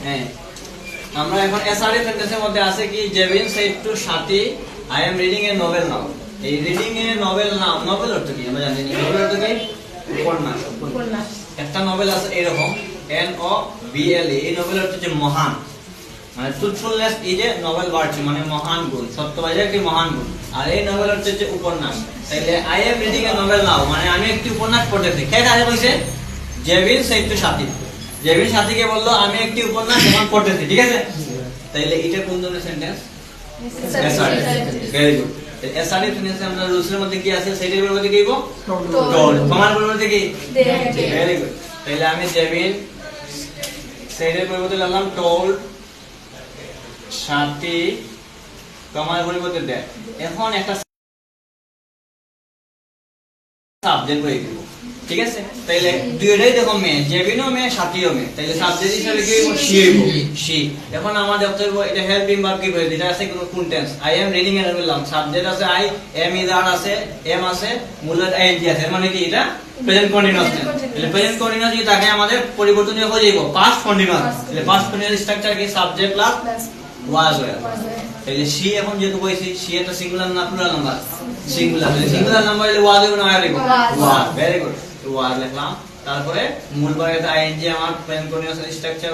হ্যাঁ, আমরা এখন এসআরএ সেন্টেন্সের মধ্যে আছে কি Jevin said to Sathi I am reading a novel now. এই reading a novel now, novel অর্থ কি আমরা জানি না। নোভেল অর্থ কি? উপন্যাস। একটা নোভেল আছে এরকম এন ও বি এল এ, এই নোভেল অর্থ হচ্ছে মহান, মানে truthfulness is a Nobel virtue, মানে মহান গুণ, সত্যবাদী একটি মহান গুণ। আর এই নোভেল অর্থ হচ্ছে উপন্যাস। তাইলে I am reading a novel now মানে আমি একটি উপন্যাস পড়তেছি। কে কাছে কইছে? জেভিন সেড টু সাথী। জেভিন সাথীকে বললো আমি একটি উপন্যাস এখন পড়তেছি, ঠিক আছে? তাইলে এটা কোন ধরনের sentence? SRA. Very good. SRA সেন্টেন্সে আমরা রুলসের মধ্যে কি আছে সেটার পরিবর্তে কি দিব? টোল্ড। কমান্ড পরিবর্তে কি? Very good. তাইলে আমি জেভিন সেডের পরিবর্তে লিখলাম টোল্ড, সাথী কমান্ড পরিবর্তে দেয়। এখন একটা সাবজেক্ট হয়ে গেল, ঠিক আছে? তাইলে দুইটাই দেখো মেয়ে, জেভিনও মেয়ে সাথীও মেয়ে, তাইলে সাবজেক্ট হিসেবে কি হইব? শি হইব। শি। এখন আমাদের দেখতে হবে এটা হেল্পিং ভার্ব কি হইবে? এটা আছে কোন টেন্স? আই এম রিডিং এর বললাম, সাবজেক্ট আছে আই, এম ইজ আর আছে, এম আছে, মূলত আইএনজি আছে, মানে কি এটা প্রেজেন্ট কন্টিনিউয়াস টেন্স। তাহলে প্রেজেন্ট কন্টিনিউয়াস কি তাকে আমাদের পরিবর্তন হয়ে যাবে পাস্ট কন্টিনিউয়াস। তাহলে পাস্ট কন্টিনিউয়াস স্ট্রাকচার কি? Subject plus was wire. তাহলে শি এখন যেহেতু কইছি শি এটা সিঙ্গুলার না প্লুরাল নাম্বার? সিঙ্গুলার। তাহলে সিঙ্গুলার নাম্বার হলে ওয়াজ হবে না আর লিখব? ওয়াজ। Very good. ওয়াজ লিখলাম, তারপরে মূল ভার্বে আইএনজি আমার প্রেজেন্ট কন্টিনিউয়াস স্ট্রাকচার